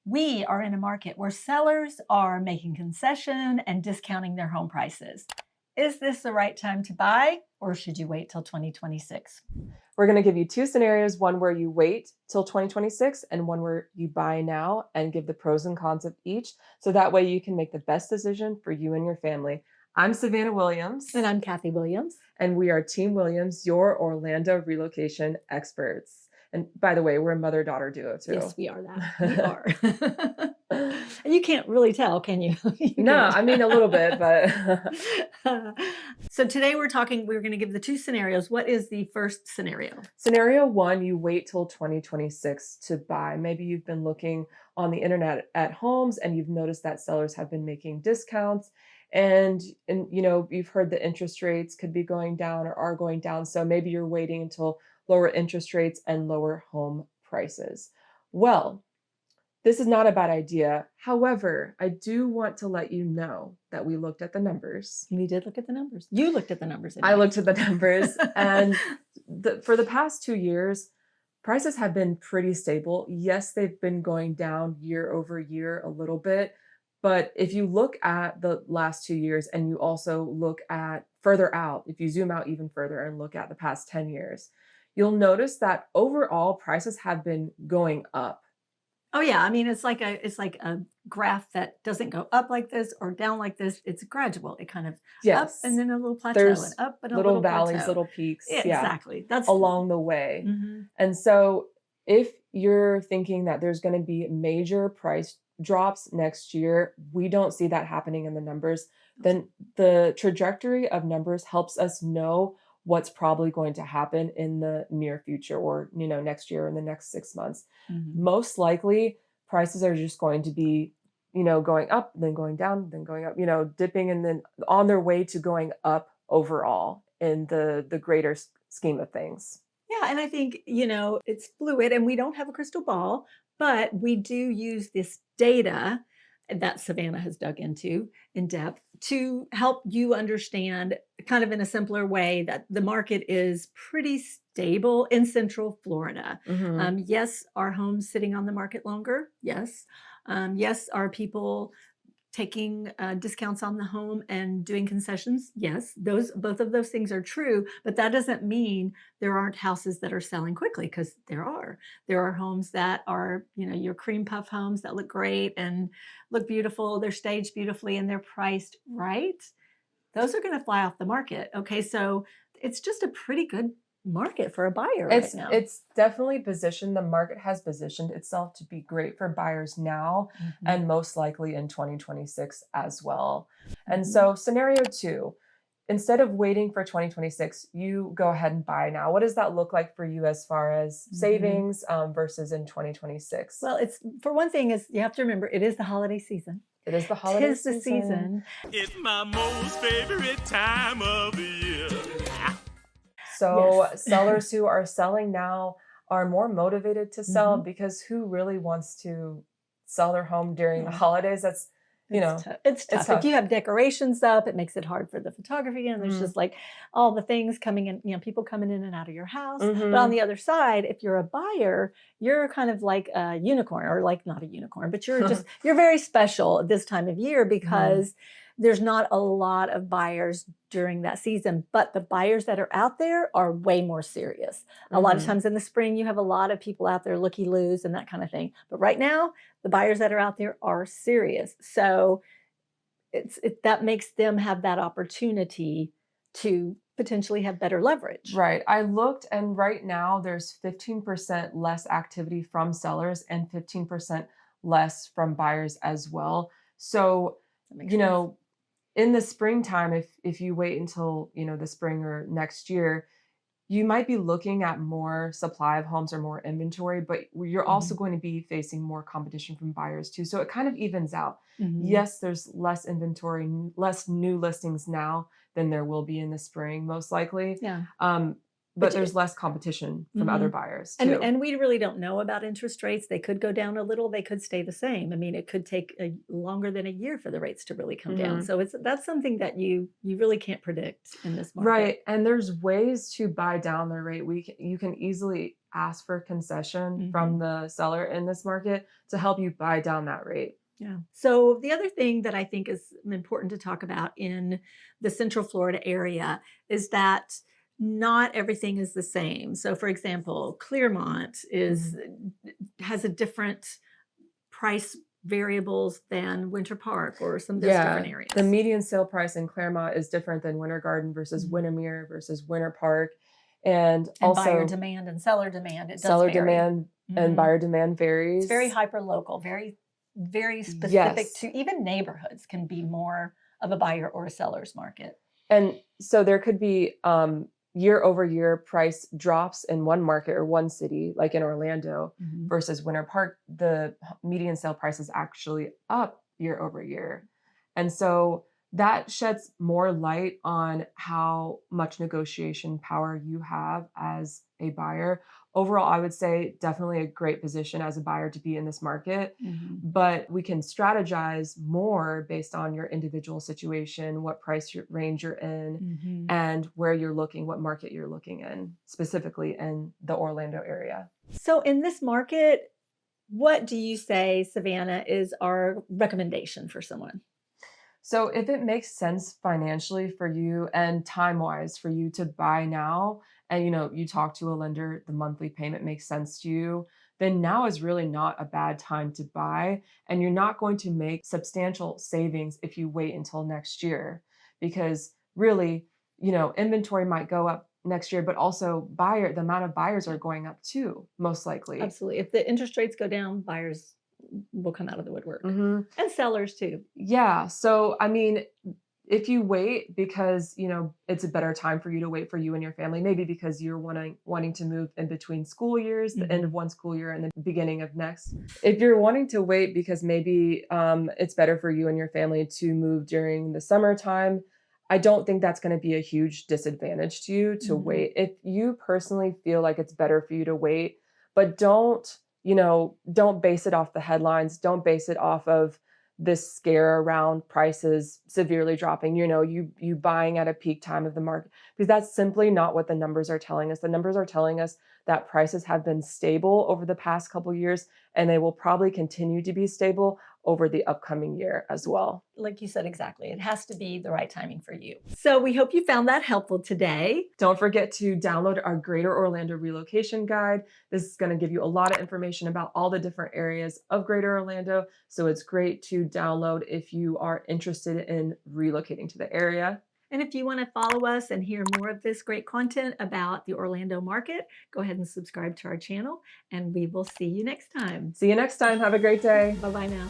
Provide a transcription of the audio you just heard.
We are in a market where sellers are making concession and discounting their home prices. Is this the right time to buy, or should you wait till 2026? We're going to give you two scenarios, one where you wait till 2026 and one where you buy now, and give the pros and cons of each. So that way you can make the best decision for you and your family. I'm Savannah Williams. And I'm Kathy Williams. And we are Team Williams, your Orlando relocation experts. And by the way, we're a mother-daughter duo too. Yes, we are that. We are. And you can't really tell, can you? No, I mean a little bit, but. So today we're going to give the two scenarios. What is the first scenario? Scenario one, you wait till 2026 to buy. Maybe you've been looking on the internet at homes and you've noticed that sellers have been making discounts, and you've heard the interest rates could be going down or are going down. So maybe you're waiting until lower interest rates and lower home prices. Well, this is not a bad idea. However, I do want to let you know that we looked at the numbers. We did look at the numbers. You looked at the numbers. I looked at the numbers, and for the past 2 years, prices have been pretty stable. Yes, they've been going down year over year a little bit, but if you look at the last 2 years and you also look at further out, if you zoom out even further and look at the past 10 years, you'll notice that overall prices have been going up. Oh yeah, I mean it's like a graph that doesn't go up like this or down like this. It's gradual. It kind of up and then a little plateau. There's and up and a little little valleys, plateau. little peaks. Yeah, exactly. That's along the way. Mm-hmm. And so if you're thinking that there's going to be major price drops next year, we don't see that happening in the numbers. Then the trajectory of numbers helps us know what's probably going to happen in the near future, or next year, in the next 6 months. Mm-hmm. Most likely prices are just going to be going up, then going down, then going up, dipping, and then on their way to going up overall in the greater scheme of things. Yeah, and I think it's fluid, and we don't have a crystal ball, but we do use this data that Savannah has dug into in depth to help you understand, kind of in a simpler way, that the market is pretty stable in Central Florida. Mm-hmm. Yes, are homes sitting on the market longer? Yes. Yes, are people taking discounts on the home and doing concessions? Yes, both of those things are true, but that doesn't mean there aren't houses that are selling quickly, because there are. There are homes that are, your cream puff homes that look great and look beautiful. They're staged beautifully and they're priced right. Those are going to fly off the market. Okay, so it's just a pretty good market for a buyer right now. It's definitely positioned. The market has positioned itself to be great for buyers now, Mm-hmm. and most likely in 2026 as well. Mm-hmm. And so scenario two, instead of waiting for 2026, you go ahead and buy now. What does that look like for you as far as savings versus in 2026? Well, it's, for one thing, is you have to remember it is the holiday season. It is the holiday Tis the season. It's my most favorite time of the year. So Yes. sellers who are selling now are more motivated to sell, Mhm. because who really wants to sell their home during the holidays? That's, It's tough. tough. If you have decorations up, it makes it hard for the photography, and there's just like all the things coming in, people coming in and out of your house. But on the other side, if you're a buyer, you're kind of like a unicorn, or like not a unicorn, but you're very special at this time of year, because there's not a lot of buyers during that season, but the buyers that are out there are way more serious. A lot of times in the spring, you have a lot of people out there looky-loos and that kind of thing. But right now, the buyers that are out there are serious. So that makes them have that opportunity to potentially have better leverage. Right. I looked, and right now there's 15% less activity from sellers and 15% less from buyers as well. So, That makes sense. in the springtime, if you wait until, the spring or next year, you might be looking at more supply of homes or more inventory, but you're also going to be facing more competition from buyers too. So it kind of evens out. Mhm. Yes, there's less inventory, less new listings now than there will be in the spring, most likely. Yeah. But But there's less competition from other buyers too. And we really don't know about interest rates. They could go down a little. They could stay the same. I mean, it could take longer than a year for the rates to really come down. So that's something that you really can't predict in this market. Right. And there's ways to buy down the rate. You can easily ask for concession from the seller in this market to help you buy down that rate. Yeah. So the other thing that I think is important to talk about in the Central Florida area is that not everything is the same. So for example, Clearmont is has a different price variables than Winter Park or some of those different areas. The median sale price in Claremont is different than Winter Garden versus Windermere versus Winter Park. And also buyer demand and seller demand. It does seller vary. demand and buyer demand varies. It's very hyper local, very specific to even neighborhoods can be more of a buyer or a seller's market. And so there could be year over year price drops in one market or one city, like in Orlando versus Winter Park. The median sale price is actually up year over year. And so that sheds more light on how much negotiation power you have as a buyer. Overall, I would say definitely a great position as a buyer to be in this market, but we can strategize more based on your individual situation, what price range you're in, and where you're looking, what market you're looking in, specifically in the Orlando area. So in this market, what do you say, Savannah, is our recommendation for someone? So if it makes sense financially for you and time-wise for you to buy now, and you talk to a lender, the monthly payment makes sense to you, then now is really not a bad time to buy. And you're not going to make substantial savings if you wait until next year, because really, inventory might go up next year, but also the amount of buyers are going up too, most likely. Absolutely. If the interest rates go down, buyers will come out of the woodwork and sellers too. Yeah. So, I mean, if you wait because, it's a better time for you to wait for you and your family, maybe because you're wanting to move in between school years, the end of one school year and the beginning of next. If you're wanting to wait because maybe it's better for you and your family to move during the summertime, I don't think that's going to be a huge disadvantage to you to wait. If you personally feel like it's better for you to wait, but don't base it off the headlines. Don't base it off of this scare around prices severely dropping, you buying at a peak time of the market, because that's simply not what the numbers are telling us. The numbers are telling us that prices have been stable over the past couple of years, and they will probably continue to be stable over the upcoming year as well. Like you said, exactly. It has to be the right timing for you. So we hope you found that helpful today. Don't forget to download our Greater Orlando Relocation Guide. This is going to give you a lot of information about all the different areas of Greater Orlando. So it's great to download if you are interested in relocating to the area. And if you want to follow us and hear more of this great content about the Orlando market, go ahead and subscribe to our channel, and we will see you next time. See you next time. Have a great day. Bye-bye now.